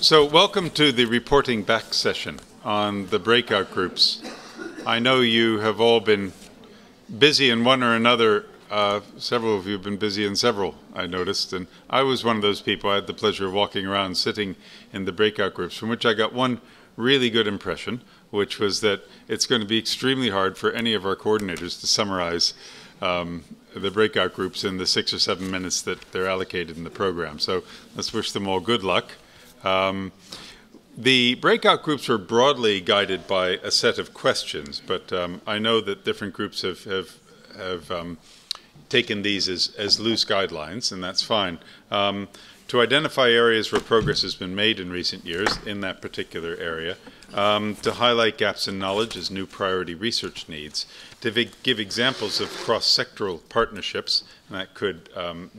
So welcome to the reporting back session on the breakout groups. I know you have all been busy in one or another. Several of you have been busy in several, I noticed, and I was one of those people. I had the pleasure of walking around sitting in the breakout groups, from which I got one really good impression, which was that it's going to be extremely hard for any of our coordinators to summarize the breakout groups in the 6 or 7 minutes that they're allocated in the program. So let's wish them all good luck. The breakout groups were broadly guided by a set of questions, but I know that different groups have taken these as loose guidelines, and that's fine. To identify areas where progress has been made in recent years in that particular area, to highlight gaps in knowledge as new priority research needs, to give examples of cross-sectoral partnerships, and that could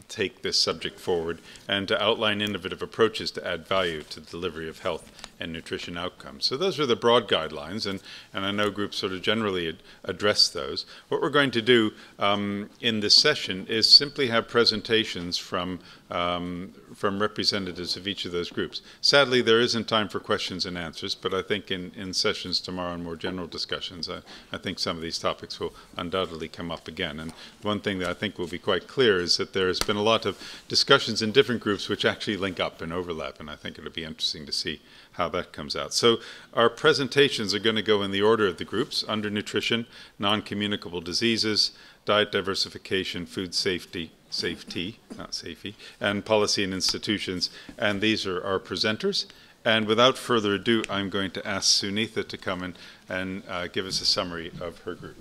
take this subject forward, and to outline innovative approaches to add value to the delivery of health and nutrition outcomes. So those are the broad guidelines, and I know groups sort of generally address those. What we're going to do in this session is simply have presentations from representatives of each of those groups. Sadly, there isn't time for questions and answers, but I think in sessions tomorrow and more general discussions, I think some of these topics will undoubtedly come up again. And one thing that I think will be quite clear is that there has been a lot of discussions in different groups which actually link up and overlap, and I think it'll be interesting to see how that comes out. So our presentations are going to go in the order of the groups: undernutrition, non-communicable diseases, diet diversification, food safety, not safety, and policy and institutions. And these are our presenters. And without further ado, I'm going to ask Sunitha to come in and give us a summary of her group.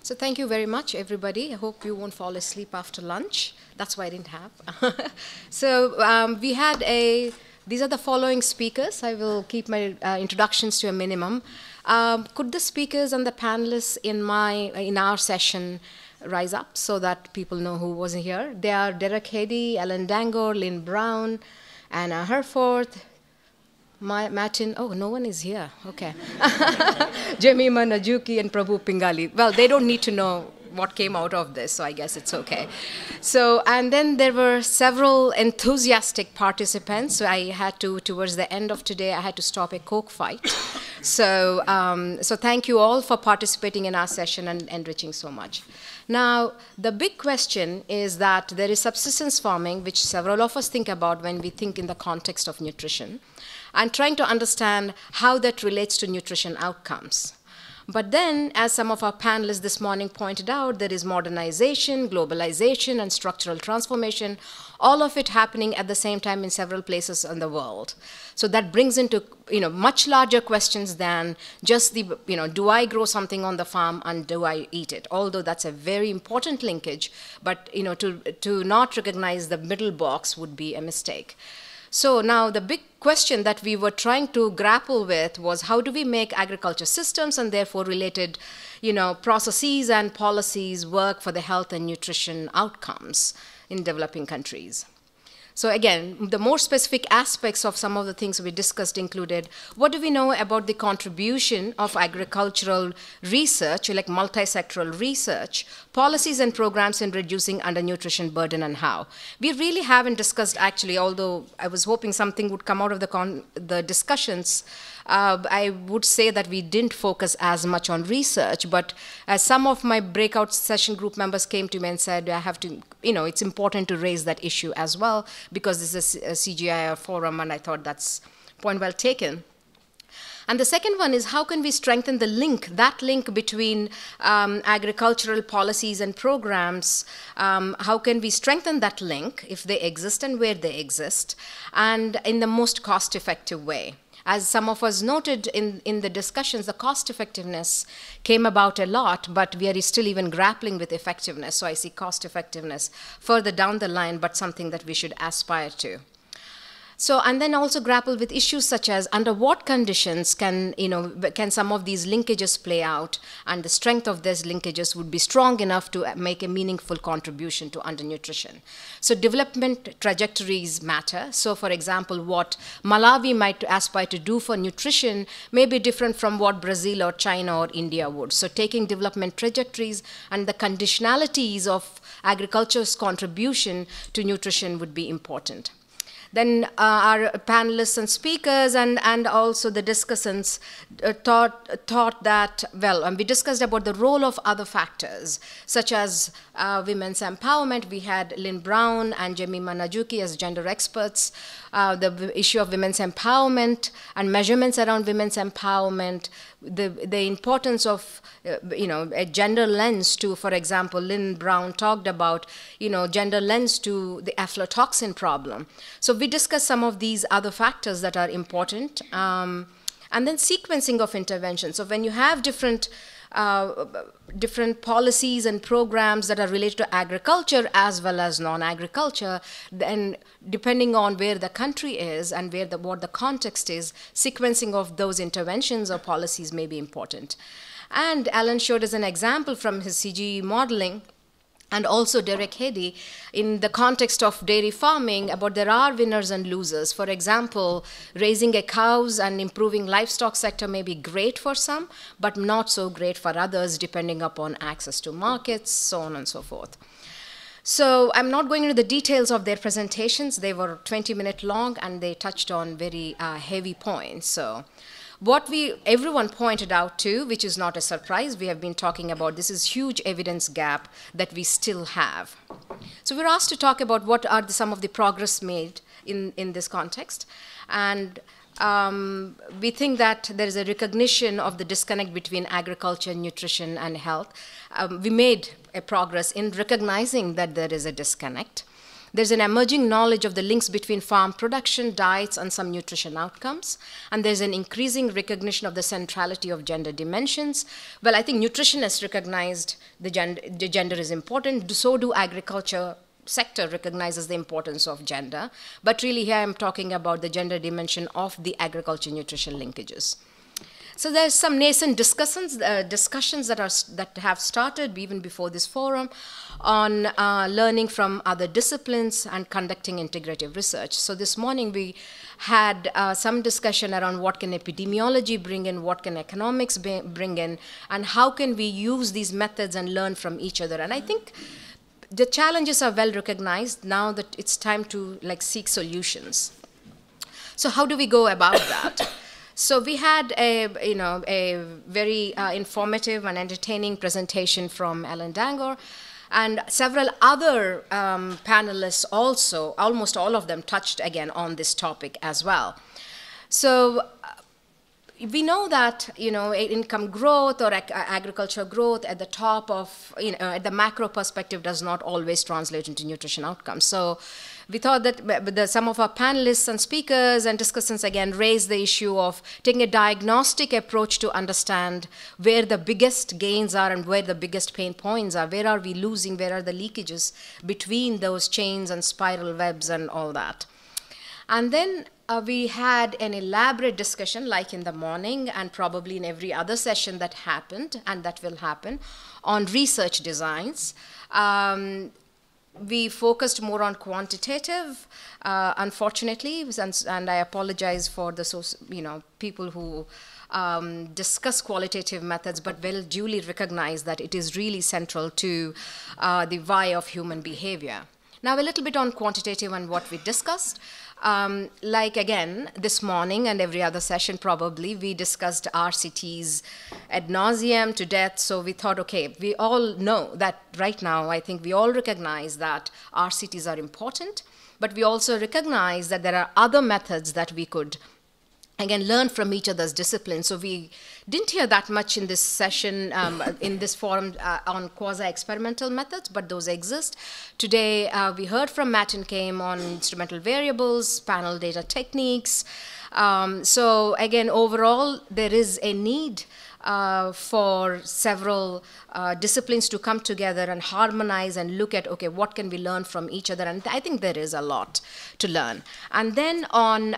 So thank you very much, everybody. I hope you won't fall asleep after lunch. That's why I didn't have. So we had these are the following speakers. I will keep my introductions to a minimum. Could the speakers and the panelists in our session rise up so that people know who was here? They are Derek Hedy, Ellen Dangor, Lynn Brown, Anna Herforth, Martin, oh, no one is here. Okay. Jemima Najuki and Prabhu Pingali. Well, they don't need to know what came out of this, so I guess it's okay. So, and then there were several enthusiastic participants. So I had to, towards the end of today, I had to stop a Coke fight. So, so thank you all for participating in our session and enriching so much. Now, the big question is that there is subsistence farming, which several of us think about when we think in the context of nutrition, and trying to understand how that relates to nutrition outcomes. But then, as some of our panelists this morning pointed out, there is modernization, globalization, and structural transformation, all of it happening at the same time in several places in the world. So that brings into much larger questions than just the, do I grow something on the farm and do I eat it? Although that's a very important linkage, but to not recognize the middle box would be a mistake. So now the big question that we were trying to grapple with was, how do we make agriculture systems and therefore related processes and policies work for the health and nutrition outcomes in developing countries? So again, the more specific aspects of some of the things we discussed included, what do we know about the contribution of agricultural research, like multi-sectoral research, policies and programs in reducing undernutrition burden, and how? We really haven't discussed, actually, although I was hoping something would come out of the discussions. I would say that we didn't focus as much on research, but as some of my breakout session group members came to me and said, I have to, it's important to raise that issue as well, because this is a CGIAR forum, and I thought that's point well taken. And the second one is, how can we strengthen the link, that link between agricultural policies and programs? How can we strengthen that link, if they exist and where they exist, and in the most cost-effective way? As some of us noted in the discussions, the cost effectiveness came about a lot, but we are still even grappling with effectiveness. So I see cost effectiveness further down the line, but something that we should aspire to. So, and then also grapple with issues such as under what conditions can some of these linkages play out, and the strength of these linkages would be strong enough to make a meaningful contribution to undernutrition. So development trajectories matter. So for example, what Malawi might aspire to do for nutrition may be different from what Brazil or China or India would. So taking development trajectories and the conditionalities of agriculture's contribution to nutrition would be important. Then our panelists and speakers and also the discussants thought that, well, we discussed about the role of other factors, such as women's empowerment. We had Lynn Brown and Jemima Najuki as gender experts, the issue of women's empowerment and measurements around women's empowerment, the importance of a gender lens to, for example, Lynn Brown talked about gender lens to the aflatoxin problem. So we discussed some of these other factors that are important, and then sequencing of intervention. So when you have different policies and programs that are related to agriculture as well as non-agriculture, then depending on where the country is and what the context is, sequencing of those interventions or policies may be important. And Alan showed us an example from his CGE modeling, and also Derek Hedy, in the context of dairy farming, about there are winners and losers. For example, raising a cows and improving livestock sector may be great for some, but not so great for others, depending upon access to markets, so on and so forth. So I'm not going into the details of their presentations. They were 20-minute long, and they touched on very heavy points. So what everyone pointed out to, which is not a surprise, we have been talking about, this is huge evidence gap that we still have. So we're asked to talk about what are some of the progress made in this context. And we think that there is a recognition of the disconnect between agriculture, nutrition, and health. We made a progress in recognizing that there is a disconnect. There's an emerging knowledge of the links between farm production, diets, and some nutrition outcomes. And there's an increasing recognition of the centrality of gender dimensions. Well, I think nutritionists recognized the gender is important. So do agriculture sector recognizes the importance of gender. But really here I'm talking about the gender dimension of the agriculture nutrition linkages. So there's some nascent discussions that have started even before this forum on learning from other disciplines and conducting integrative research. So this morning we had some discussion around what can epidemiology bring in, what can economics bring in, and how can we use these methods and learn from each other. And I think the challenges are well recognized now that it's time to seek solutions. So how do we go about that? So we had a very informative and entertaining presentation from Ellen Dangor, and several other panelists also, almost all of them touched again on this topic as well. So we know that income growth or agriculture growth at the top of at the macro perspective does not always translate into nutrition outcomes. So we thought that some of our panelists and speakers and discussants again raised the issue of taking a diagnostic approach to understand where the biggest gains are and where the biggest pain points are. Where are we losing? Where are the leakages between those chains and spiral webs and all that? And then we had an elaborate discussion, like in the morning and probably in every other session that happened and that will happen, on research designs. We focused more on quantitative, unfortunately, and I apologize for the people who discuss qualitative methods, but will duly recognize that it is really central to the why of human behavior. Now, a little bit on quantitative and what we discussed. Again, this morning and every other session probably, we discussed RCTs ad nauseum to death. So we thought, okay, we all know that right now, I think we all recognize that RCTs are important, but we also recognize that there are other methods that we could, again, learn from each other's disciplines. So we didn't hear that much in this session, in this forum on quasi-experimental methods, but those exist. Today, we heard from Matt and Kame on instrumental variables, panel data techniques, So again, overall, there is a need for several disciplines to come together and harmonize and look at, okay, what can we learn from each other? And I think there is a lot to learn. And then on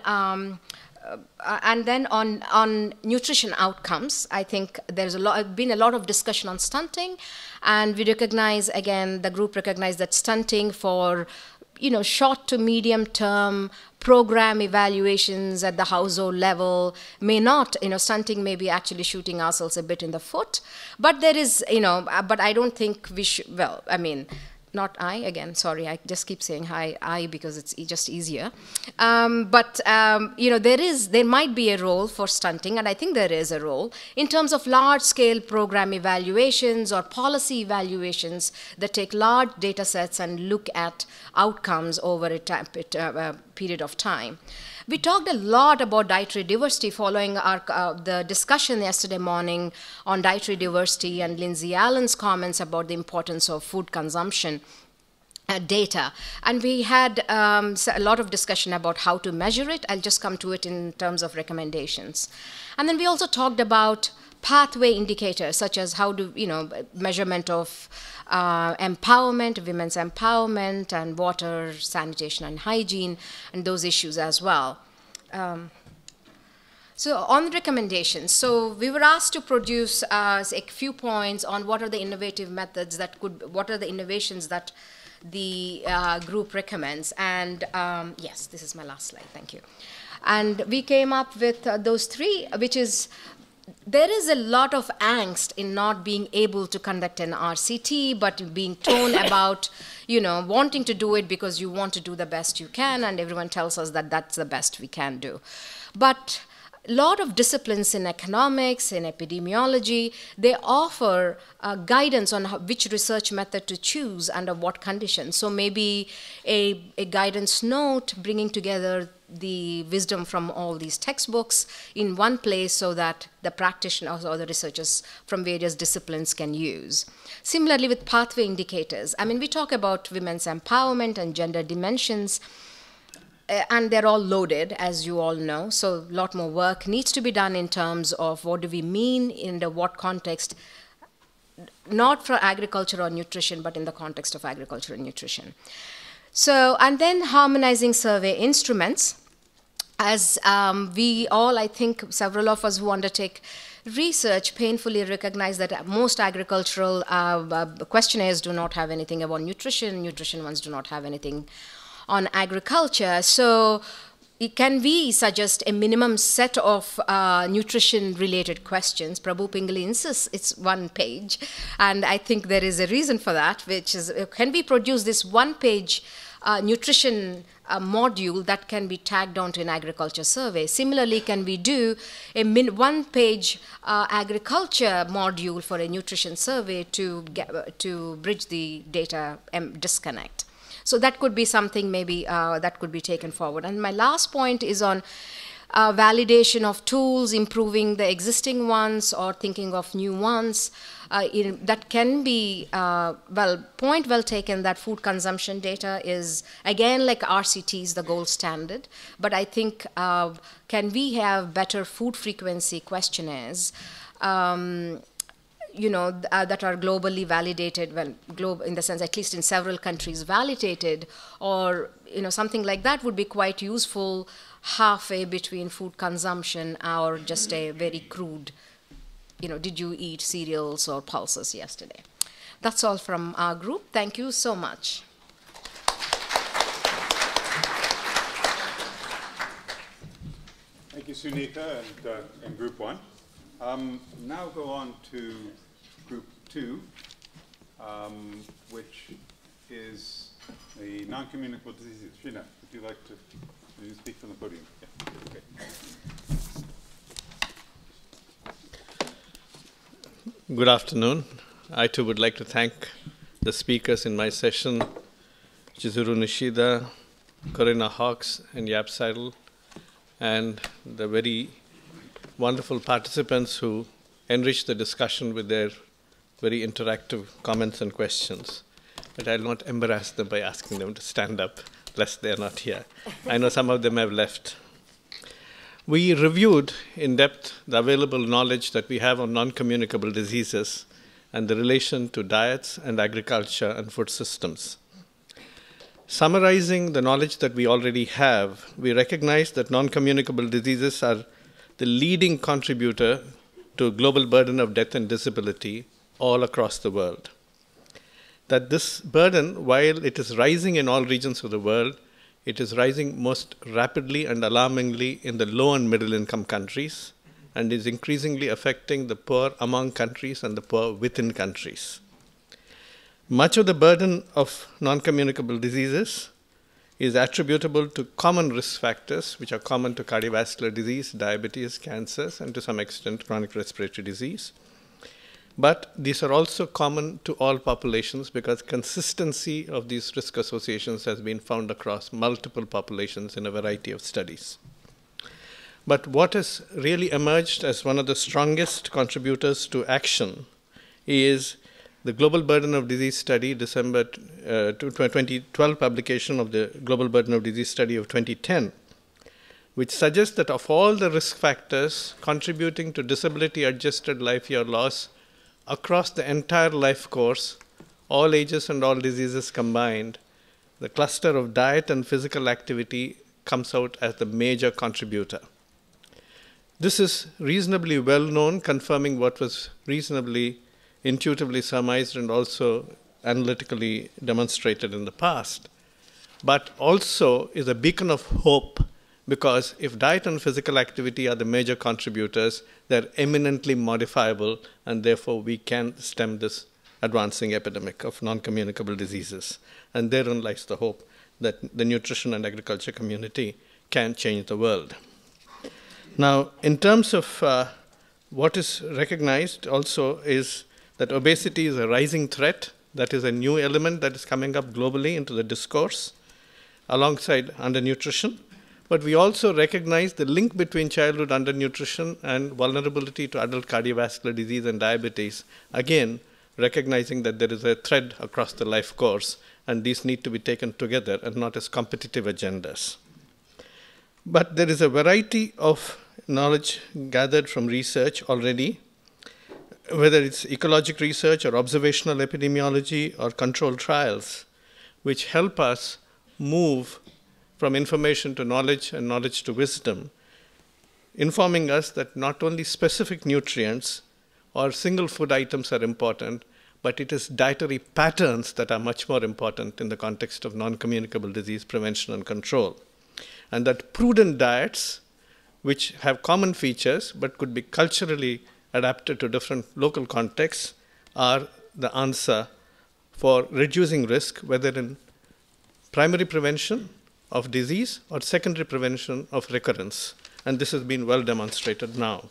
nutrition outcomes, I think there's been a lot of discussion on stunting, and we recognize, again, the group recognized that stunting for short to medium term program evaluations at the household level may not, stunting may be actually shooting ourselves a bit in the foot, but there is, but I don't think we should, well, I mean, not I, again, sorry, I just keep saying I because it's just easier. There might be a role for stunting, and I think there is a role in terms of large-scale program evaluations or policy evaluations that take large data sets and look at outcomes over a period of time. We talked a lot about dietary diversity following the discussion yesterday morning on dietary diversity and Lindsay Allen's comments about the importance of food consumption data. And we had a lot of discussion about how to measure it. I'll just come to it in terms of recommendations. And then we also talked about pathway indicators, such as how do, measurement of empowerment, women's empowerment, and water, sanitation, and hygiene, and those issues as well. So on the recommendations, so we were asked to produce a few points on what are the innovative methods what are the innovations that the group recommends. And yes, this is my last slide, thank you. And we came up with those three, which is, there is a lot of angst in not being able to conduct an RCT, but being torn about, wanting to do it because you want to do the best you can, and everyone tells us that that's the best we can do. But a lot of disciplines in economics, in epidemiology, they offer guidance on which research method to choose under what conditions. So maybe a guidance note bringing together the wisdom from all these textbooks in one place so that the practitioners or the researchers from various disciplines can use. Similarly with pathway indicators, I mean, we talk about women's empowerment and gender dimensions, and they're all loaded, as you all know, so a lot more work needs to be done in terms of what do we mean in what context, not for agriculture or nutrition, but in the context of agriculture and nutrition. So, and then harmonizing survey instruments. As we all, I think several of us who undertake research painfully recognize that most agricultural questionnaires do not have anything about nutrition, nutrition ones do not have anything on agriculture. So can we suggest a minimum set of nutrition-related questions? Prabhu Pingali insists it's 1 page, and I think there is a reason for that, which is, can we produce this 1-page nutrition module that can be tagged onto an agriculture survey? Similarly, can we do a 1-page agriculture module for a nutrition survey to bridge the data disconnect? So that could be something maybe that could be taken forward. And my last point is on validation of tools, improving the existing ones or thinking of new ones. That can be, point well taken that food consumption data is, again, like RCTs, the gold standard. But I think, can we have better food frequency questionnaires that are globally validated, in the sense, at least in several countries validated, or, something like that would be quite useful halfway between food consumption or just a very crude, did you eat cereals or pulses yesterday? That's all from our group. Thank you so much. Thank you, Sunita, and Group 1. Now go on to Group 2, which is the non-communicable diseases. Sheena, would you like to speak from the podium? Yeah. Okay. Good afternoon. I too would like to thank the speakers in my session, Chizuru Nishida, Corinna Hawkes, and Yap Seidel, and the very wonderful participants who enriched the discussion with their very interactive comments and questions. But I'll not embarrass them by asking them to stand up, lest they're not here. I know some of them have left. We reviewed in depth the available knowledge that we have on non-communicable diseases and the relation to diets and agriculture and food systems. Summarizing the knowledge that we already have, we recognize that non-communicable diseases are the leading contributor to global burden of death and disability all across the world. That this burden, while it is rising in all regions of the world, it is rising most rapidly and alarmingly in the low and middle income countries, and is increasingly affecting the poor among countries and the poor within countries. Much of the burden of non-communicable diseases is attributable to common risk factors, which are common to cardiovascular disease, diabetes, cancers, and to some extent chronic respiratory disease. But these are also common to all populations because consistency of these risk associations has been found across multiple populations in a variety of studies. But what has really emerged as one of the strongest contributors to action is the Global Burden of Disease Study, December 2012 publication of the Global Burden of Disease Study of 2010, which suggests that of all the risk factors contributing to disability-adjusted life year loss across the entire life course, all ages and all diseases combined, the cluster of diet and physical activity comes out as the major contributor. This is reasonably well known, confirming what was reasonably intuitively surmised and also analytically demonstrated in the past, but also is a beacon of hope because if diet and physical activity are the major contributors, they're eminently modifiable, and therefore we can stem this advancing epidemic of non-communicable diseases. And therein lies the hope that the nutrition and agriculture community can change the world. Now, in terms of what is recognized also is that obesity is a rising threat. That is a new element that is coming up globally into the discourse alongside undernutrition. But we also recognize the link between childhood undernutrition and vulnerability to adult cardiovascular disease and diabetes, again, recognizing that there is a thread across the life course, and these need to be taken together and not as competitive agendas. But there is a variety of knowledge gathered from research already, whether it's ecologic research or observational epidemiology or controlled trials, which help us move from information to knowledge and knowledge to wisdom, informing us that not only specific nutrients or single food items are important, but it is dietary patterns that are much more important in the context of non-communicable disease prevention and control. And that prudent diets, which have common features but could be culturally adapted to different local contexts, are the answer for reducing risk, whether in primary prevention of disease or secondary prevention of recurrence. And this has been well demonstrated now.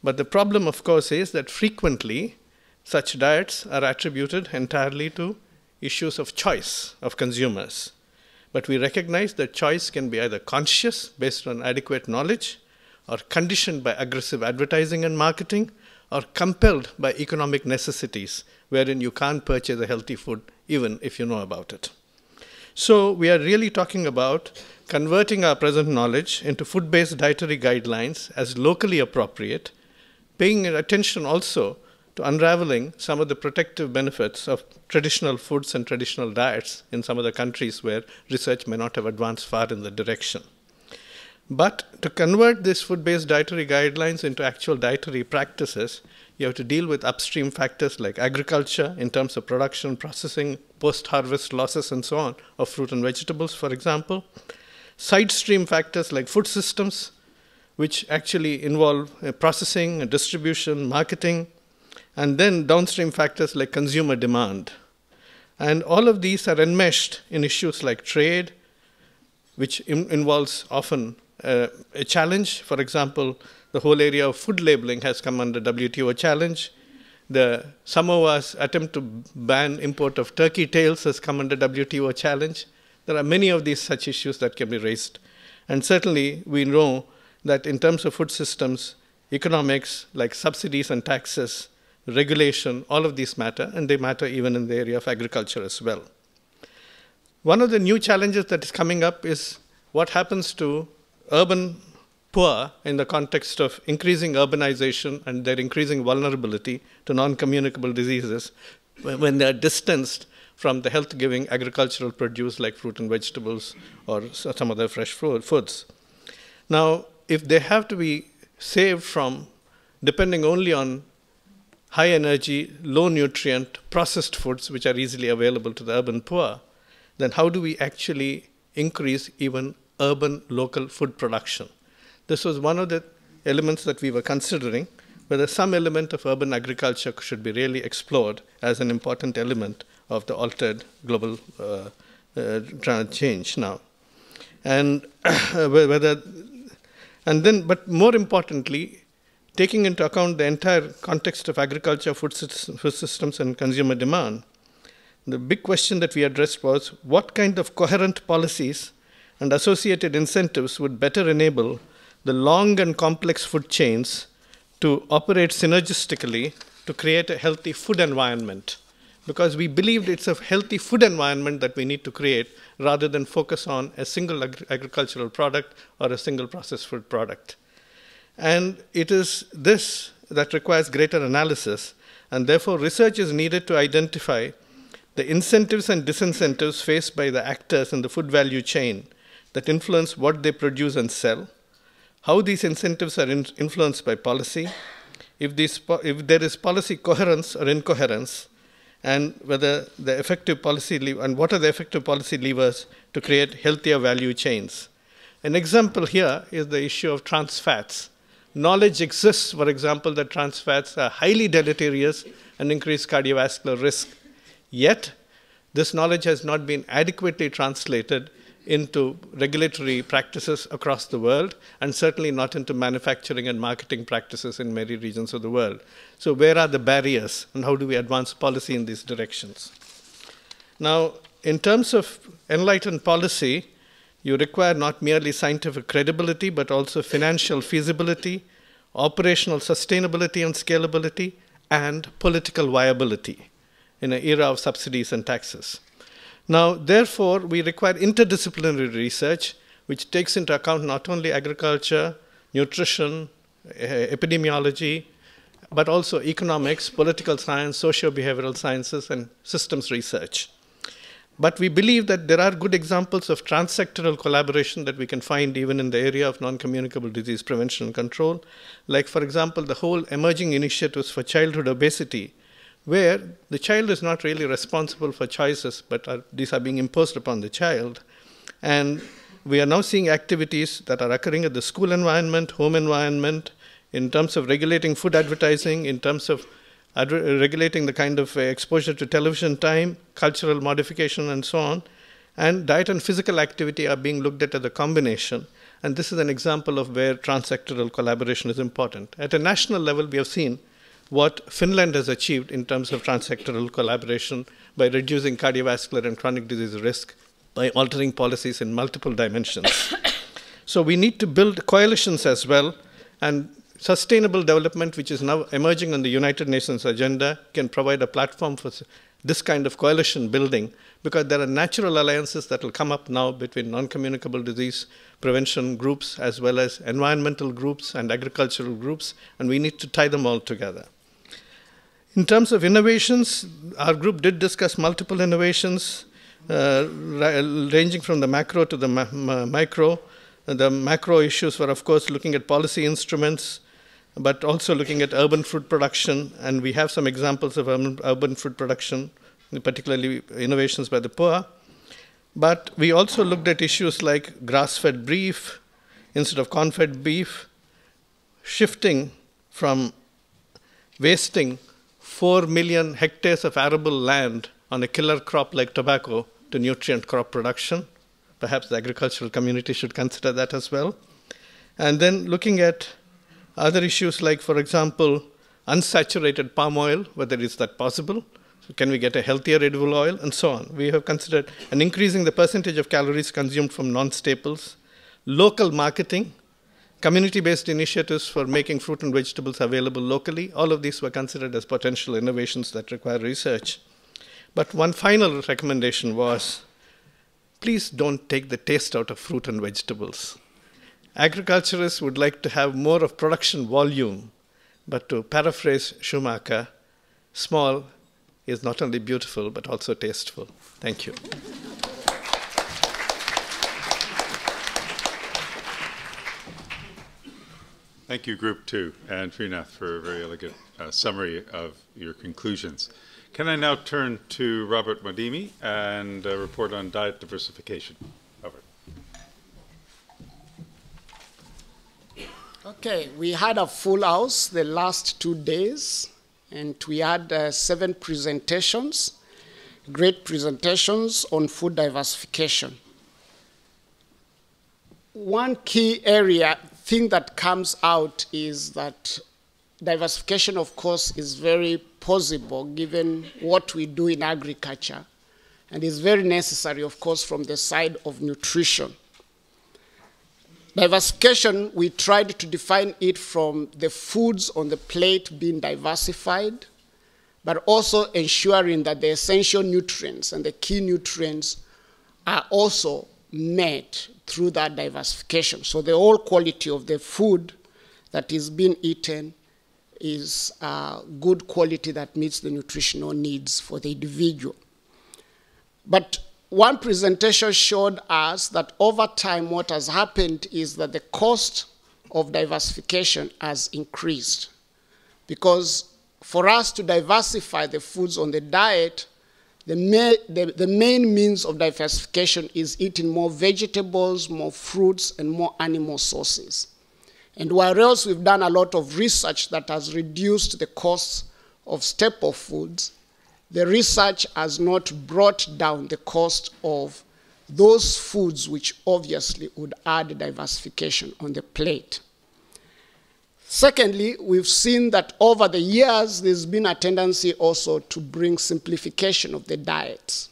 But the problem, of course, is that frequently such diets are attributed entirely to issues of choice of consumers. But we recognize that choice can be either conscious, based on adequate knowledge, or conditioned by aggressive advertising and marketing, or compelled by economic necessities, wherein you can't purchase a healthy food even if you know about it. So we are really talking about converting our present knowledge into food-based dietary guidelines as locally appropriate, paying attention also to unraveling some of the protective benefits of traditional foods and traditional diets in some of the countries where research may not have advanced far in the direction. But to convert these food-based dietary guidelines into actual dietary practices, you have to deal with upstream factors like agriculture in terms of production, processing, post-harvest losses, and so on, of fruit and vegetables, for example. Side stream factors like food systems, which actually involve processing, distribution, marketing, and then downstream factors like consumer demand. And all of these are enmeshed in issues like trade, which involves often a challenge. For example, the whole area of food labeling has come under WTO challenge. The Samoa's attempt to ban import of turkey tails has come under WTO challenge. There are many of these such issues that can be raised. And certainly we know that in terms of food systems, economics like subsidies and taxes, regulation, all of these matter, and they matter even in the area of agriculture as well. One of the new challenges that is coming up is what happens to urban poor in the context of increasing urbanization and their increasing vulnerability to non-communicable diseases when they are distanced from the health-giving agricultural produce like fruit and vegetables or some other fresh foods. Now, if they have to be saved from depending only on high energy, low nutrient, processed foods which are easily available to the urban poor, then how do we actually increase even urban local food production? This was one of the elements that we were considering, whether some element of urban agriculture should be really explored as an important element of the altered global change now. And but more importantly, taking into account the entire context of agriculture, food systems, and consumer demand, the big question that we addressed was what kind of coherent policies and associated incentives would better enable the long and complex food chains to operate synergistically to create a healthy food environment. Because we believed it's a healthy food environment that we need to create rather than focus on a single agricultural product or a single processed food product. And it is this that requires greater analysis, and therefore research is needed to identify the incentives and disincentives faced by the actors in the food value chain that influence what they produce and sell, how these incentives are influenced by policy, if there is policy coherence or incoherence, and whether the effective policy and what are the effective policy levers to create healthier value chains. An example here is the issue of trans fats. Knowledge exists, for example, that trans fats are highly deleterious and increase cardiovascular risk. Yet, this knowledge has not been adequately translated into regulatory practices across the world, and certainly not into manufacturing and marketing practices in many regions of the world. So where are the barriers, and how do we advance policy in these directions? Now, in terms of enlightened policy, you require not merely scientific credibility, but also financial feasibility, operational sustainability and scalability, and political viability in an era of subsidies and taxes. Now, therefore, we require interdisciplinary research, which takes into account not only agriculture, nutrition, epidemiology, but also economics, political science, socio-behavioral sciences, and systems research. But we believe that there are good examples of transsectoral collaboration that we can find even in the area of non-communicable disease prevention and control, like, for example, the whole emerging initiatives for childhood obesity, where the child is not really responsible for choices, but these are being imposed upon the child. And we are now seeing activities that are occurring at the school environment, home environment, in terms of regulating food advertising, in terms of regulating the kind of exposure to television time, cultural modification, and so on. And diet and physical activity are being looked at as a combination. And this is an example of where transsectoral collaboration is important. At a national level, we have seen what Finland has achieved in terms of transsectoral collaboration by reducing cardiovascular and chronic disease risk by altering policies in multiple dimensions. So we need to build coalitions as well, and sustainable development, which is now emerging on the United Nations agenda, can provide a platform for this kind of coalition building, because there are natural alliances that will come up now between non-communicable disease prevention groups as well as environmental groups and agricultural groups, and we need to tie them all together. In terms of innovations, our group did discuss multiple innovations, ranging from the macro to the micro. The macro issues were, of course, looking at policy instruments, but also looking at urban food production, and we have some examples of urban food production, particularly innovations by the poor. But we also looked at issues like grass-fed beef instead of corn-fed beef, shifting from wasting 4 million hectares of arable land on a killer crop like tobacco to nutrient crop production. Perhaps the agricultural community should consider that as well. And then looking at other issues like, for example, unsaturated palm oil, whether is that possible? So can we get a healthier edible oil? And so on. We have considered an increasing the percentage of calories consumed from non-staples, local marketing, community-based initiatives for making fruit and vegetables available locally. All of these were considered as potential innovations that require research. But one final recommendation was, please don't take the taste out of fruit and vegetables. Agriculturists would like to have more of production volume, but to paraphrase Schumacher, small is not only beautiful, but also tasteful. Thank you. Thank you, Group 2, and Srinath for a very elegant summary of your conclusions. Can I now turn to Robert Modimi and report on diet diversification? Robert. Okay, we had a full house the last 2 days, and we had 7 presentations, great presentations on food diversification. One key thing that comes out is that diversification, of course, is very possible given what we do in agriculture, and is very necessary, of course, from the side of nutrition. Diversification, we tried to define it from the foods on the plate being diversified, but also ensuring that the essential nutrients and the key nutrients are also met through that diversification. So the whole quality of the food that is being eaten is good quality that meets the nutritional needs for the individual. But one presentation showed us that over time what has happened is that the cost of diversification has increased. Because for us to diversify the foods on the diet, the main means of diversification is eating more vegetables, more fruits, and more animal sources. And while else we've done a lot of research that has reduced the costs of staple foods, the research has not brought down the cost of those foods which obviously would add diversification on the plate. Secondly, we've seen that over the years, there's been a tendency also to bring simplification of the diets,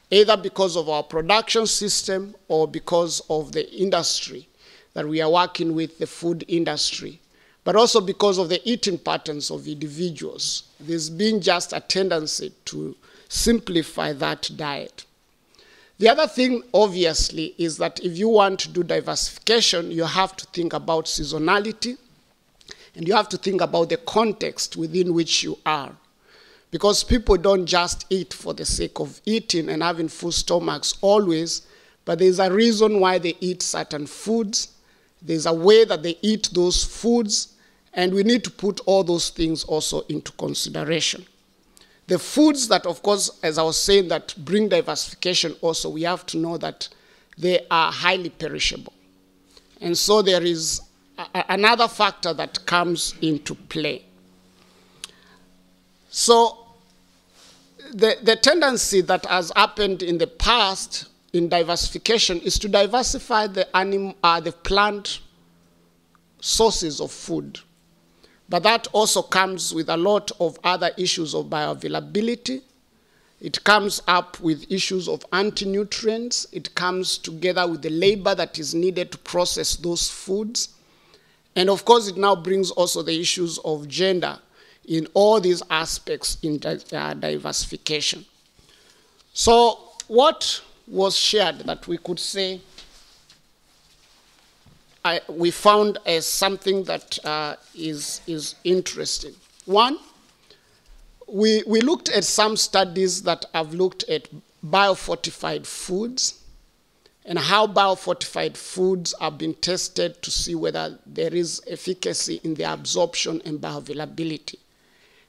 either because of our production system or because of the industry that we are working with, the food industry, but also because of the eating patterns of individuals. There's been just a tendency to simplify that diet. The other thing, obviously, is that if you want to do diversification, you have to think about seasonality, and you have to think about the context within which you are. Because people don't just eat for the sake of eating and having full stomachs always, but there's a reason why they eat certain foods. There's a way that they eat those foods, and we need to put all those things also into consideration. The foods that, of course, as I was saying, that bring diversification also, we have to know that they are highly perishable. And so there is another factor that comes into play. So the tendency that has happened in the past in diversification is to diversify the plant sources of food. But that also comes with a lot of other issues of bioavailability. It comes up with issues of anti-nutrients. It comes together with the labor that is needed to process those foods. And of course, it now brings also the issues of gender in all these aspects in diversification. So what was shared that we could say we found as something that is interesting? One, we looked at some studies that have looked at biofortified foods and how biofortified foods have been tested to see whether there is efficacy in their absorption and bioavailability.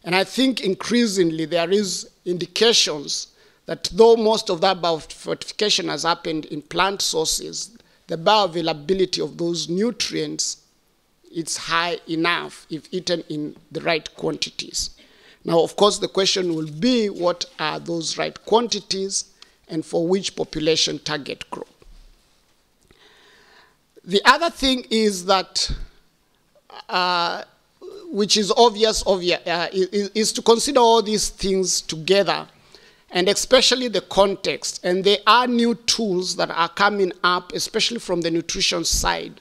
And I think increasingly there is indications that though most of that biofortification has happened in plant sources, the bioavailability of those nutrients is high enough if eaten in the right quantities. Now, of course, the question will be, what are those right quantities and for which population target group? The other thing is that, which is obvious, is to consider all these things together, and especially the context. And there are new tools that are coming up, especially from the nutrition side,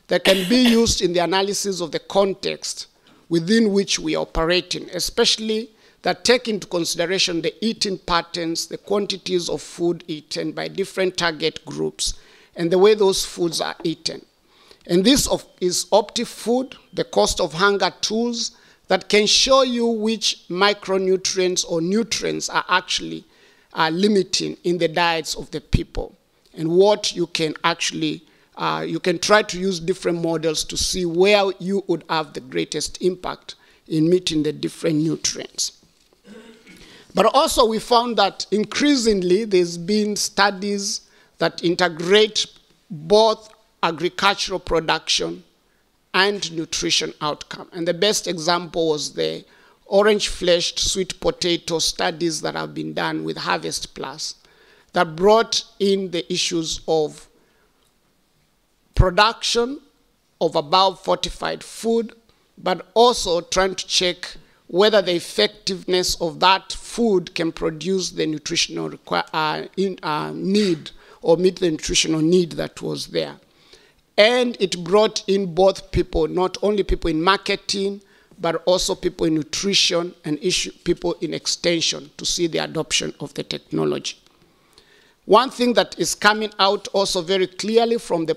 that can be used in the analysis of the context within which we are operating, especially that take into consideration the eating patterns, the quantities of food eaten by different target groups, and the way those foods are eaten. And this is OptiFood, the cost of hunger tools, that can show you which micronutrients or nutrients are actually limiting in the diets of the people, and what you can actually, you can try to use different models to see where you would have the greatest impact in meeting the different nutrients. But also we found that increasingly there's been studies that integrate both agricultural production and nutrition outcome. And the best example was the orange-fleshed sweet potato studies that have been done with Harvest Plus that brought in the issues of production of above-fortified food, but also trying to check whether the effectiveness of that food can produce the nutritional need or meet the nutritional need that was there. And it brought in both people, not only people in marketing, but also people in nutrition and people in extension to see the adoption of the technology. One thing that is coming out also very clearly from the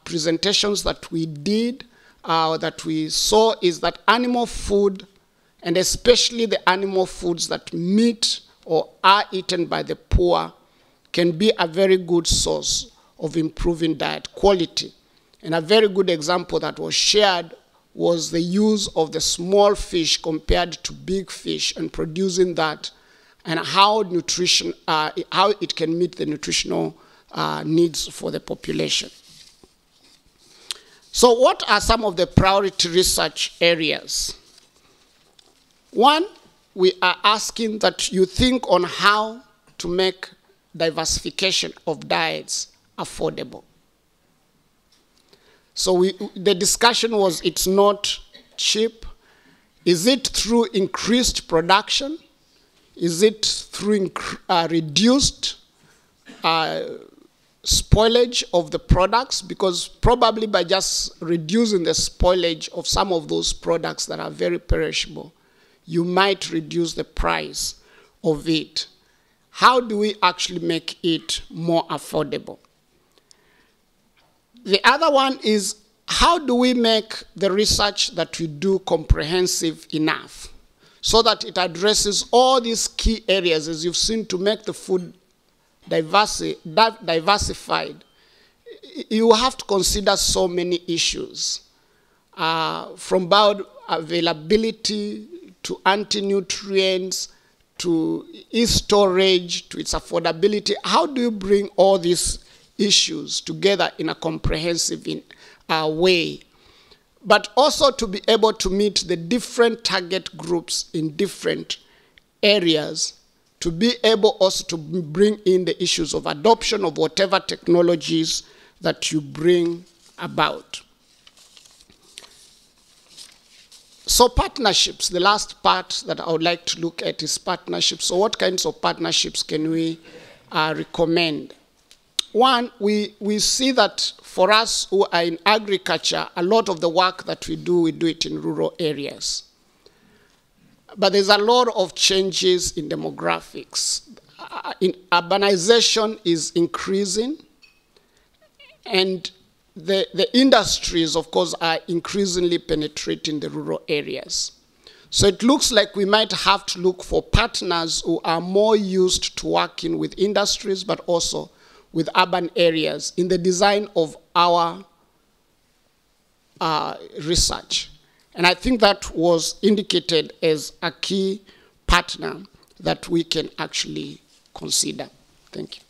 presentations that we did, that we saw, is that animal food, and especially the animal foods that meet or are eaten by the poor, can be a very good source of improving diet quality. And a very good example that was shared was the use of the small fish compared to big fish and producing that, and how nutrition, how it can meet the nutritional needs for the population. So what are some of the priority research areas? One, we are asking that you think on how to make diversification of diets affordable. So the discussion was, it's not cheap. Is it through increased production? Is it through reduced spoilage of the products? Because probably by just reducing the spoilage of some of those products that are very perishable, you might reduce the price of it. How do we actually make it more affordable? The other one is, how do we make the research that we do comprehensive enough so that it addresses all these key areas, as you've seen, to make the food diversified? You have to consider so many issues, from bioavailability to anti-nutrients to e-storage to its affordability. How do you bring all these issues together in a comprehensive way, but also to be able to meet the different target groups in different areas, to be able also to bring in the issues of adoption of whatever technologies that you bring about. So partnerships, the last part that I would like to look at is partnerships. So what kinds of partnerships can we recommend? One, we see that for us who are in agriculture, a lot of the work that we do it in rural areas. But there's a lot of changes in demographics. Urbanization is increasing, and the industries, of course, are increasingly penetrating the rural areas. So it looks like we might have to look for partners who are more used to working with industries, but also with urban areas in the design of our research. And I think that was indicated as a key partner that we can actually consider. Thank you.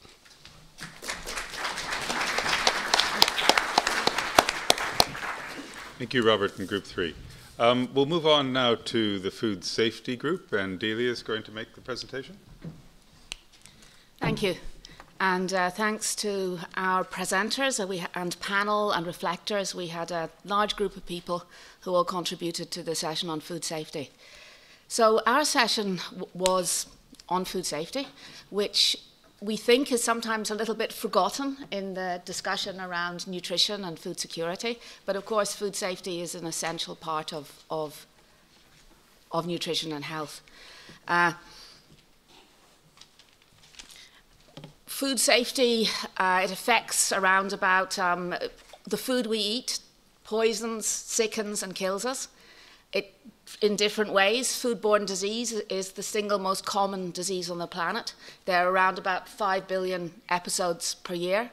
Thank you, Robert, in Group 3. We'll move on now to the Food Safety Group, and Delia is going to make the presentation. Thank you. And thanks to our presenters and panel and reflectors, we had a large group of people who all contributed to the session on food safety. So our session was on food safety, which we think is sometimes a little bit forgotten in the discussion around nutrition and food security. But of course, food safety is an essential part of nutrition and health. Food safety, it affects around about the food we eat poisons, sickens, and kills us. In different ways. Foodborne disease is the single most common disease on the planet. There are around about 5 billion episodes per year.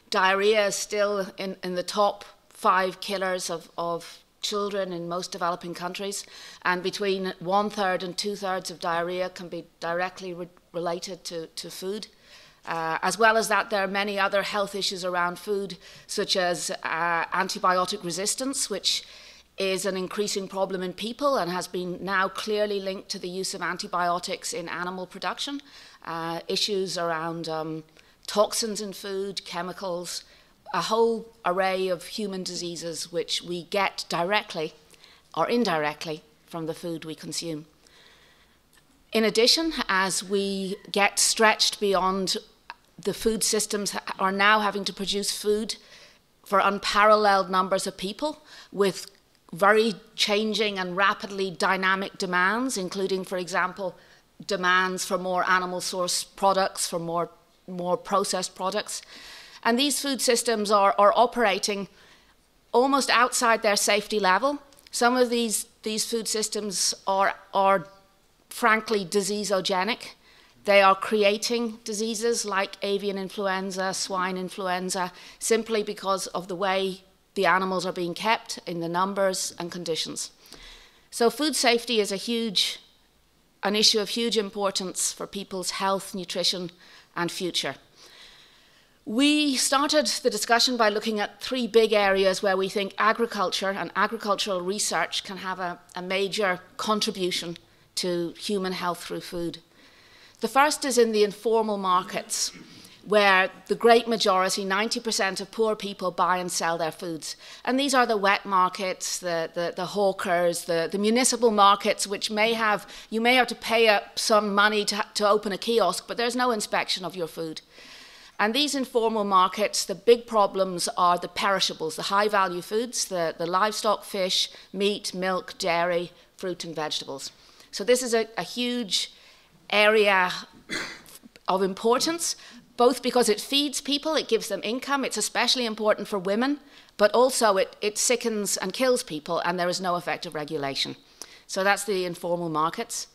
Diarrhea is still in the top 5 killers of children in most developing countries, and between 1/3 and 2/3 of diarrhea can be directly related to food. As well as that, there are many other health issues around food, such as antibiotic resistance, which is an increasing problem in people and has been now clearly linked to the use of antibiotics in animal production. Issues around toxins in food, chemicals, a whole array of human diseases which we get directly or indirectly from the food we consume. In addition, as we get stretched beyond, the food systems are now having to produce food for unparalleled numbers of people with very changing and rapidly dynamic demands, including, for example, demands for more animal source products, for more processed products. And these food systems are operating almost outside their safety level. Some of these food systems are frankly diseaseogenic. They are creating diseases like avian influenza, swine influenza, simply because of the way the animals are being kept in the numbers and conditions. So food safety is an issue of huge importance for people's health, nutrition, and future. We started the discussion by looking at 3 big areas where we think agriculture and agricultural research can have a major contribution to human health through food. The first is in the informal markets, where the great majority, 90% of poor people, buy and sell their foods. And these are the wet markets, the hawkers, the municipal markets, which you may have to pay some money to open a kiosk, but there's no inspection of your food. And these informal markets, the big problems are the perishables, the high-value foods, the livestock, fish, meat, milk, dairy, fruit, and vegetables. So this is a huge area of importance, both because it feeds people, it gives them income, it's especially important for women, but also it sickens and kills people, and there is no effective regulation. So that's the informal markets.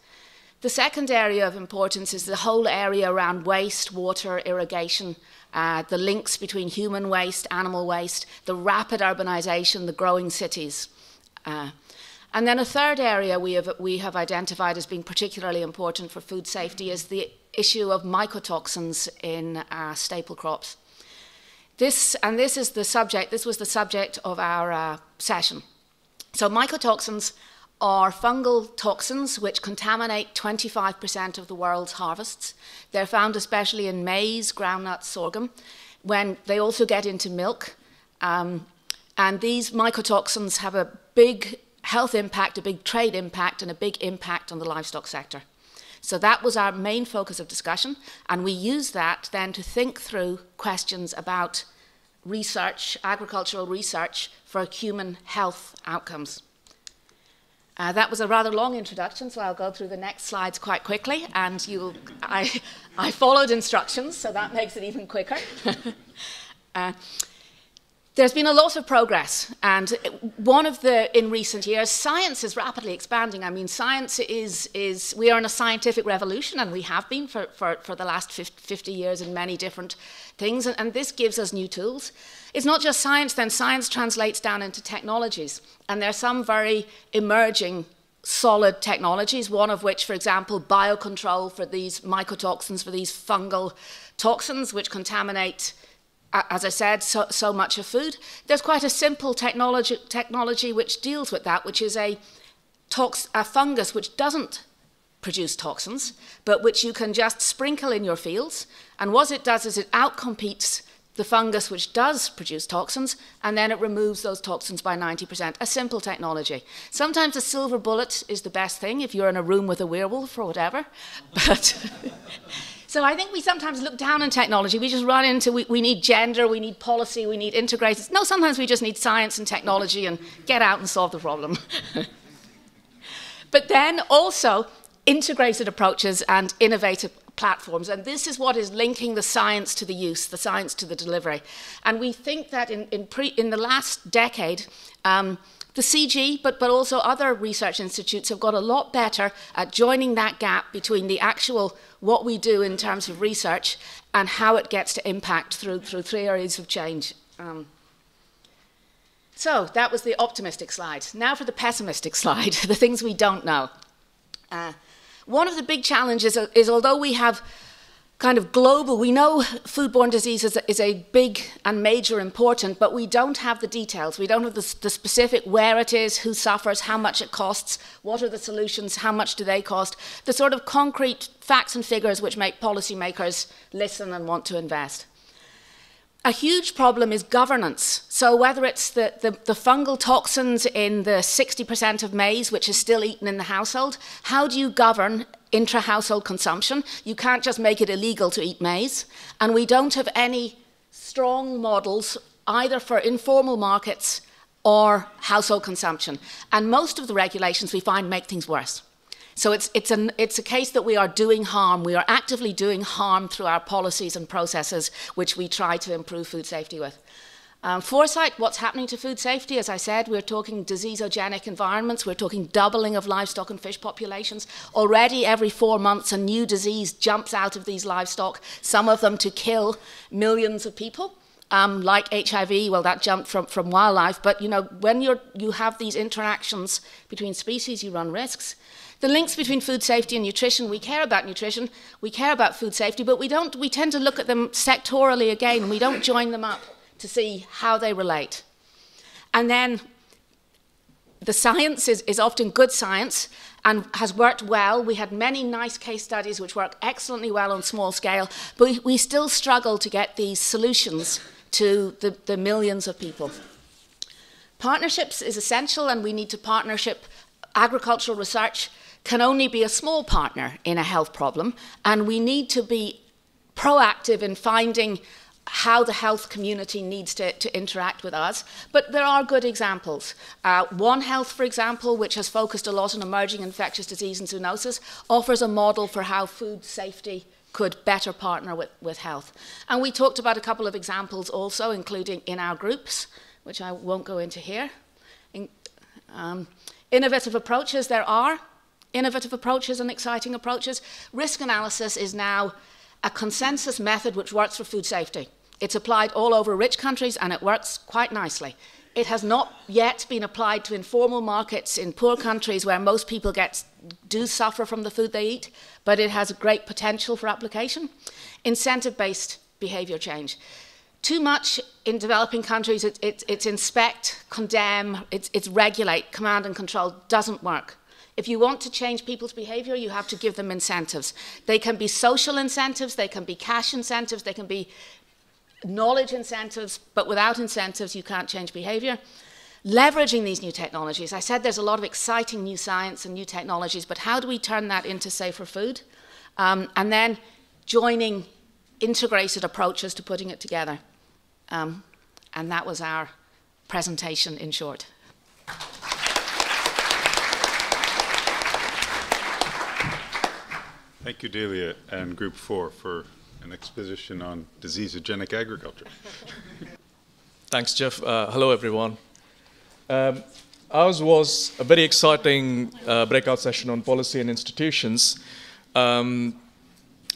The second area of importance is the whole area around waste, water, irrigation, the links between human waste, animal waste, the rapid urbanization, the growing cities. And then a third area we have identified as being particularly important for food safety is the issue of mycotoxins in staple crops. This was the subject of our session. So mycotoxins are fungal toxins which contaminate 25% of the world's harvests. They're found especially in maize, groundnuts, sorghum, when they also get into milk. And these mycotoxins have a big health impact, a big trade impact, and a big impact on the livestock sector. So that was our main focus of discussion, and we used that then to think through questions about research, agricultural research for human health outcomes. That was a rather long introduction, so I'll go through the next slides quite quickly, and I followed instructions, so that makes it even quicker. There's been a lot of progress, and in recent years, science is rapidly expanding. I mean, science we are in a scientific revolution, and we have been for the last 50 years in many different things, and this gives us new tools. It's not just science, then science translates down into technologies, and there are some very emerging solid technologies, one of which, for example, biocontrol for these mycotoxins, for these fungal toxins, which contaminate, as I said, so much of food. There's quite a simple technology which deals with that, which is a fungus which doesn't produce toxins, but which you can just sprinkle in your fields. And what it does is it outcompetes the fungus which does produce toxins, and then it removes those toxins by 90%. A simple technology. Sometimes a silver bullet is the best thing if you're in a room with a werewolf or whatever. But so I think we sometimes look down on technology. We just run into, we need gender, we need policy, we need integrated. No, sometimes we just need science and technology and get out and solve the problem. But then also integrated approaches and innovative platforms. And this is what is linking the science to the use, the science to the delivery. And we think that in the last decade, the CG, but also other research institutes have got a lot better at joining that gap between the actual what we do in terms of research and how it gets to impact through 3 areas of change. So that was the optimistic slide. Now for the pessimistic slide, the things we don't know. One of the big challenges is although we have kind of global, we know foodborne disease is a big and major important, but we don't have the details. We don't have the specific where it is, who suffers, how much it costs, what are the solutions, how much do they cost, the sort of concrete facts and figures which make policymakers listen and want to invest. A huge problem is governance. So whether it's the fungal toxins in the 60% of maize, which is still eaten in the household, how do you govern intra-household consumption? You can't just make it illegal to eat maize. And we don't have any strong models either for informal markets or household consumption. And most of the regulations we find make things worse. So it's a case that we are doing harm. We are actively doing harm through our policies and processes, which we try to improve food safety with. Foresight, what's happening to food safety? As I said, we're talking diseasogenic environments. We're talking doubling of livestock and fish populations. Already every 4 months, a new disease jumps out of these livestock, some of them to kill millions of people. Like HIV, well, that jumped from wildlife. But, you know, when you have these interactions between species, you run risks. The links between food safety and nutrition, we care about nutrition, we care about food safety, but we tend to look at them sectorally again, and we don't join them up to see how they relate. And then the science is often good science and has worked well. We had many nice case studies which work excellently well on small scale, but we still struggle to get these solutions to the millions of people. Partnerships is essential, and we need to partnership. Agricultural research can only be a small partner in a health problem, and we need to be proactive in finding how the health community needs to interact with us. But there are good examples. One Health, for example, which has focused a lot on emerging infectious disease and zoonosis, offers a model for how food safety could better partner with health. And we talked about a couple of examples also, including in our groups, which I won't go into here. Innovative approaches, there are innovative approaches and exciting approaches. Risk analysis is now a consensus method which works for food safety. It's applied all over rich countries, and it works quite nicely. It has not yet been applied to informal markets in poor countries where most people do suffer from the food they eat, but it has a great potential for application. Incentive-based behavior change. Too much in developing countries, it's inspect, condemn, it's regulate, command and control, doesn't work. If you want to change people's behavior, you have to give them incentives. They can be social incentives, they can be cash incentives, they can be knowledge incentives, but without incentives, you can't change behavior. Leveraging these new technologies. I said there's a lot of exciting new science and new technologies, but how do we turn that into safer food? And then joining integrated approaches to putting it together. And that was our presentation in short. Thank you, Delia, and Group 4 for an exposition on diseasogenic agriculture. Thanks, Jeff. Hello, everyone. Ours was a very exciting breakout session on policy and institutions. And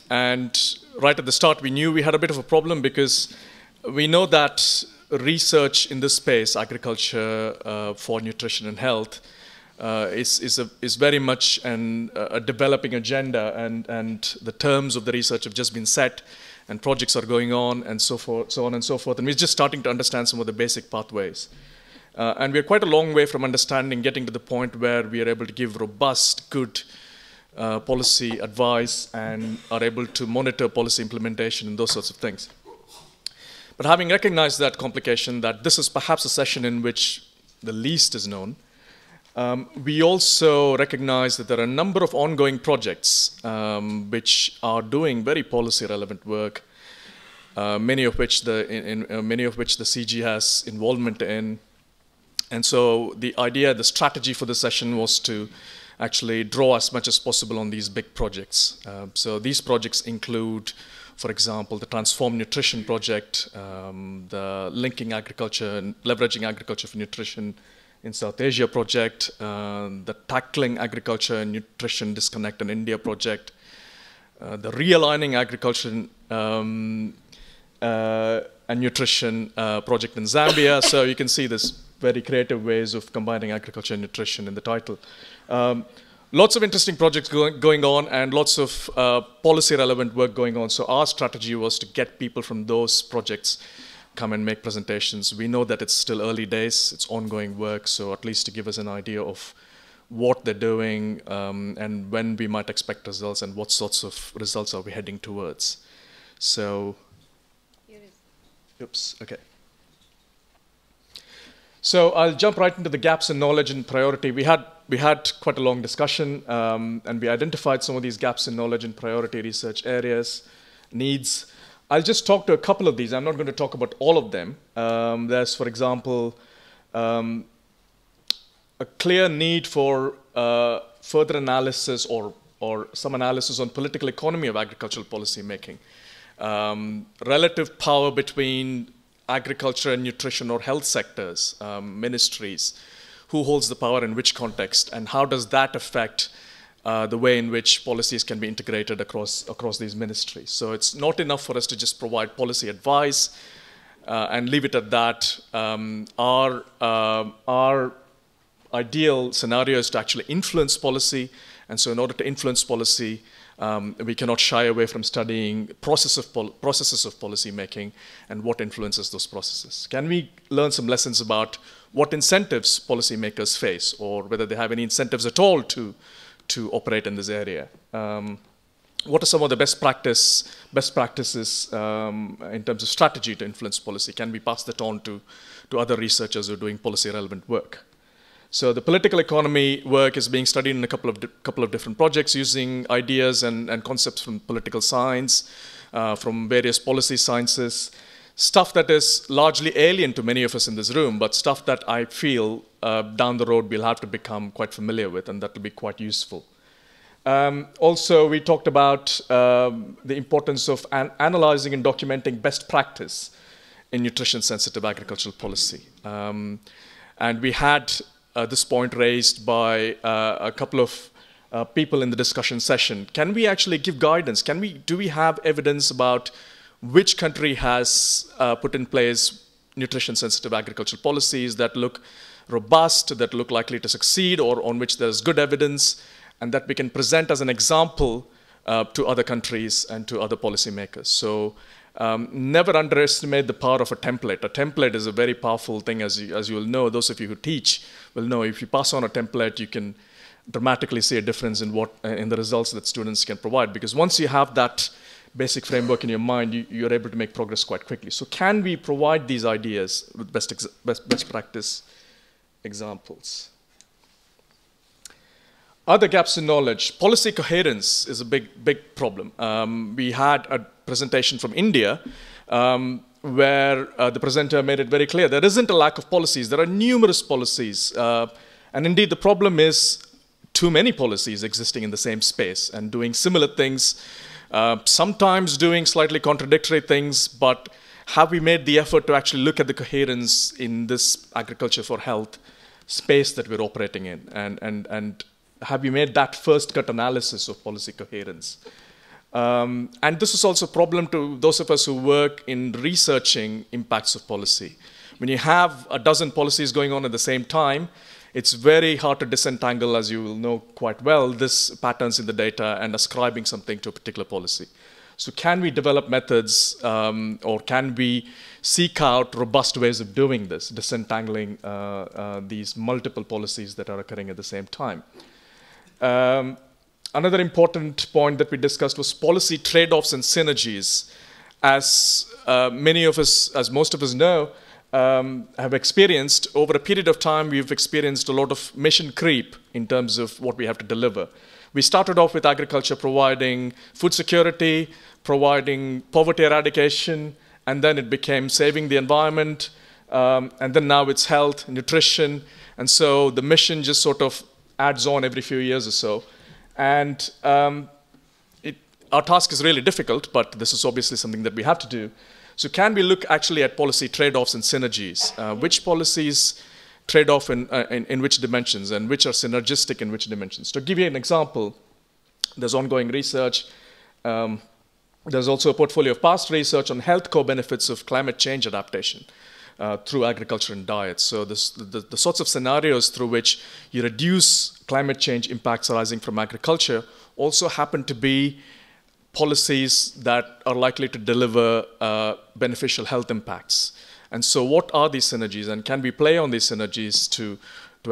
right at the start, we knew we had a bit of a problem because we know that research in this space, agriculture for nutrition and health, is very much a developing agenda, and the terms of the research have just been set, and projects are going on, and so on and so forth. And we're just starting to understand some of the basic pathways. And we're quite a long way from understanding, getting to the point where we are able to give robust, good policy advice and are able to monitor policy implementation and those sorts of things. But having recognized that complication, that this is perhaps a session in which the least is known, we also recognize that there are a number of ongoing projects which are doing very policy-relevant work, many of which the CG has involvement in. And so the idea, the strategy for this session was to actually draw as much as possible on these big projects. So these projects include, for example, the Transform Nutrition project, the Linking Agriculture and Leveraging Agriculture for Nutrition in South Asia project, the Tackling Agriculture and Nutrition Disconnect in India project, the Realigning Agriculture and Nutrition project in Zambia. So you can see this very creative ways of combining agriculture and nutrition in the title. Lots of interesting projects going on and lots of policy relevant work going on. So our strategy was to get people from those projects come and make presentations. We know that it's still early days, it's ongoing work, so at least to give us an idea of what they're doing and when we might expect results and what sorts of results are we heading towards. So, oops, okay. So I'll jump right into the gaps in knowledge and priority. We had quite a long discussion, and we identified some of these gaps in knowledge and priority research areas, needs. I'll just talk to a couple of these. I'm not going to talk about all of them. There's, for example, a clear need for further analysis or some analysis on political economy of agricultural policy making, relative power between agriculture and nutrition or health sectors, ministries, who holds the power in which context, and how does that affect the way in which policies can be integrated across these ministries. So it's not enough for us to just provide policy advice and leave it at that. Our ideal scenario is to actually influence policy, and so in order to influence policy, we cannot shy away from studying processes of policy making and what influences those processes. Can we learn some lessons about what incentives policymakers face, or whether they have any incentives at all to operate in this area? What are some of the best practices in terms of strategy to influence policy? Can we pass that on to other researchers who are doing policy relevant work? So the political economy work is being studied in a couple of different projects using ideas and concepts from political science, from various policy sciences, stuff that is largely alien to many of us in this room, but stuff that I feel down the road we'll have to become quite familiar with, and that will be quite useful. Also, we talked about the importance of analyzing and documenting best practice in nutrition-sensitive agricultural policy. And we had this point raised by a couple of people in the discussion session. Can we actually give guidance? Do we have evidence about which country has put in place nutrition-sensitive agricultural policies that look robust, that look likely to succeed, or on which there's good evidence, and that we can present as an example to other countries and to other policymakers? So never underestimate the power of a template. A template is a very powerful thing, as you will know. Those of you who teach will know if you pass on a template, you can dramatically see a difference in the results that students can provide. Because once you have that basic framework in your mind, you're able to make progress quite quickly. So can we provide these ideas with best practice examples? Other gaps in knowledge. Policy coherence is a big problem. We had a presentation from India where the presenter made it very clear there isn't a lack of policies. There are numerous policies. And indeed, the problem is too many policies existing in the same space and doing similar things, sometimes doing slightly contradictory things, but have we made the effort to actually look at the coherence in this agriculture for health space that we're operating in? And have we made that first cut analysis of policy coherence? And this is also a problem to those of us who work in researching impacts of policy. When you have a dozen policies going on at the same time, it's very hard to disentangle, as you will know quite well, this patterns in the data and ascribing something to a particular policy. So can we develop methods or can we seek out robust ways of doing this, disentangling these multiple policies that are occurring at the same time? Another important point that we discussed was policy trade-offs and synergies. As most of us know, have experienced, over a period of time, we've experienced a lot of mission creep in terms of what we have to deliver. We started off with agriculture providing food security, providing poverty eradication, and then it became saving the environment, and then now it's health, nutrition, and so the mission just sort of adds on every few years or so. And our task is really difficult, but this is obviously something that we have to do. So can we look actually at policy trade-offs and synergies? Which policies trade off in which dimensions, and which are synergistic in which dimensions? To give you an example, there's ongoing research. There's also a portfolio of past research on health co-benefits of climate change adaptation through agriculture and diets. So the sorts of scenarios through which you reduce climate change impacts arising from agriculture also happen to be policies that are likely to deliver beneficial health impacts. And so what are these synergies, and can we play on these synergies to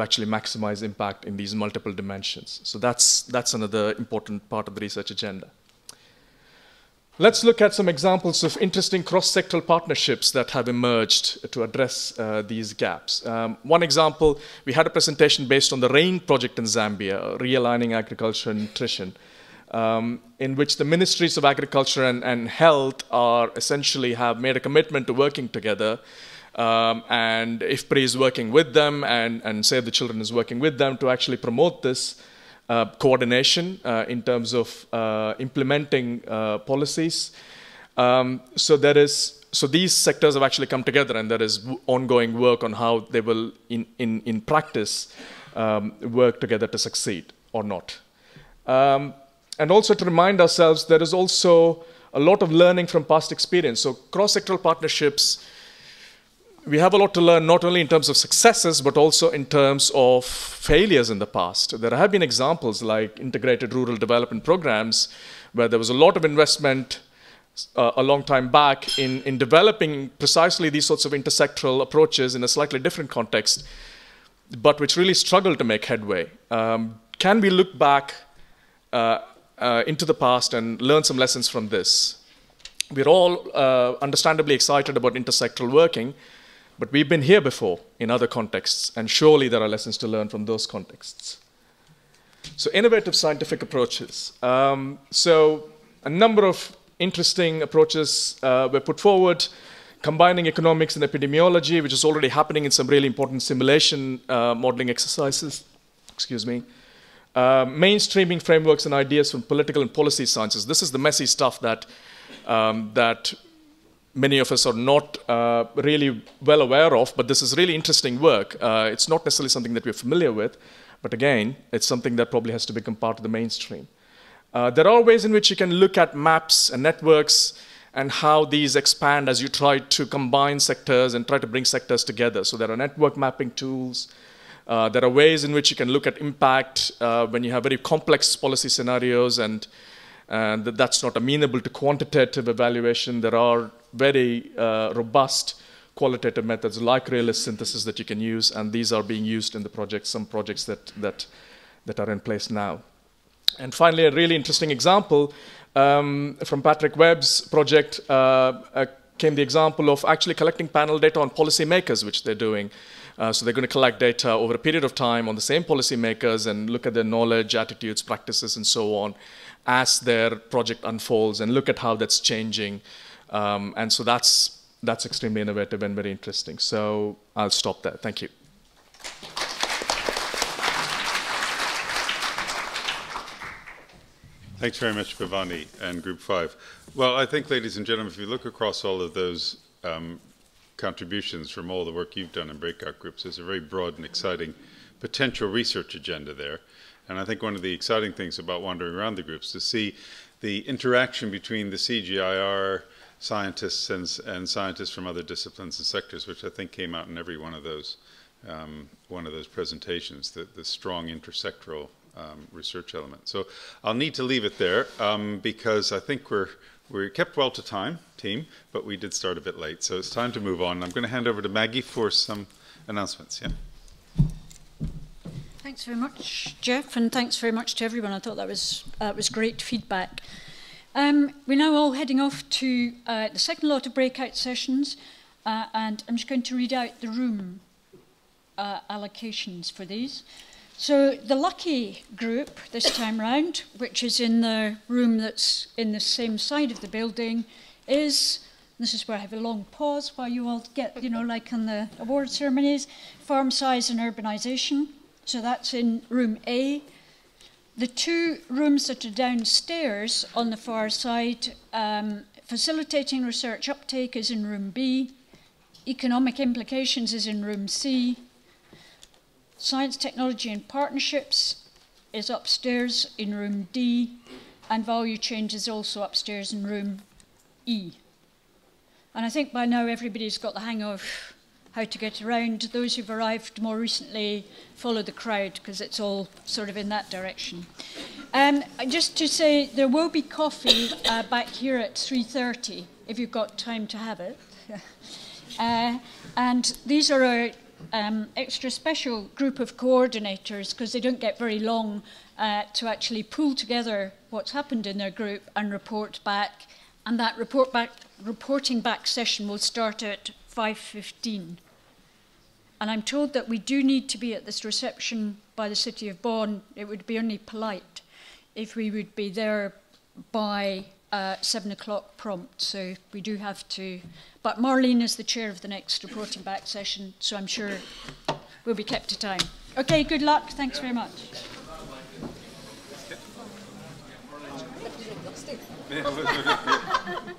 actually maximize impact in these multiple dimensions? So that's another important part of the research agenda. Let's look at some examples of interesting cross-sectoral partnerships that have emerged to address these gaps. One example, we had a presentation based on the RAIN project in Zambia, Realigning Agriculture and Nutrition, in which the ministries of agriculture and health are essentially have made a commitment to working together, and IFPRI is working with them, and Save the Children is working with them to actually promote this coordination in terms of implementing policies. So these sectors have actually come together, and there is ongoing work on how they will, in practice, work together to succeed or not. And also to remind ourselves, there is also a lot of learning from past experience. So cross-sectoral partnerships, we have a lot to learn, not only in terms of successes, but also in terms of failures in the past. There have been examples like integrated rural development programs, where there was a lot of investment a long time back in developing precisely these sorts of intersectoral approaches in a slightly different context, but which really struggled to make headway. Can we look back into the past and learn some lessons from this? We're all understandably excited about intersectoral working, but we've been here before in other contexts, and surely there are lessons to learn from those contexts. So innovative scientific approaches. So a number of interesting approaches were put forward, combining economics and epidemiology, which is already happening in some really important simulation modeling exercises. Excuse me. Mainstreaming frameworks and ideas from political and policy sciences. This is the messy stuff that many of us are not really well aware of, but this is really interesting work. It's not necessarily something that we're familiar with, but again, it's something that probably has to become part of the mainstream. There are ways in which you can look at maps and networks and how these expand as you try to combine sectors and try to bring sectors together. So there are network mapping tools. There are ways in which you can look at impact when you have very complex policy scenarios and that's not amenable to quantitative evaluation. There are very robust qualitative methods like realist synthesis that you can use, and these are being used in the projects, some projects that are in place now. And finally, a really interesting example from Patrick Webb's project came the example of actually collecting panel data on policymakers, which they're doing. So they're going to collect data over a period of time on the same policymakers and look at their knowledge, attitudes, practices, and so on as their project unfolds, and look at how that's changing. And so that's extremely innovative and very interesting. So I'll stop there. Thank you. Thanks very much, Bhavani and Group 5. Well, I think, ladies and gentlemen, if you look across all of those contributions from all the work you've done in breakout groups, there's a very broad and exciting potential research agenda there. And I think one of the exciting things about wandering around the groups is to see the interaction between the CGIAR scientists and scientists from other disciplines and sectors, which I think came out in every one of those presentations, the strong intersectoral research element. So I'll need to leave it there because I think we're kept well to time, team, but we did start a bit late. So it's time to move on. I'm going to hand over to Maggie for some announcements. Yeah. Thanks very much, Jeff, and thanks very much to everyone. I thought that was great feedback. We're now all heading off to the second lot of breakout sessions, and I'm just going to read out the room allocations for these. So the lucky group this time round, which is in the room that's in the same side of the building, is, this is where I have a long pause while you all get, like on the award ceremonies, farm size and urbanisation. So that's in room A. The two rooms that are downstairs on the far side, facilitating research uptake is in room B. Economic implications is in room C. Science, technology and partnerships is upstairs in room D. And value change is also upstairs in room E. And I think by now everybody's got the hang of how to get around. Those who've arrived more recently follow the crowd because it's all sort of in that direction. Just to say, there will be coffee back here at 3:30 if you've got time to have it. And these are a extra special group of coordinators because they don't get very long to actually pull together what's happened in their group and report back. And that reporting back session will start at 5:15. And I'm told that we do need to be at this reception by the City of Bonn. It would be only polite if we would be there by 7 o'clock prompt. So we do have to. But Marlene is the chair of the next reporting back session, so I'm sure we'll be kept to time. Okay, good luck. Thanks very much. Yeah.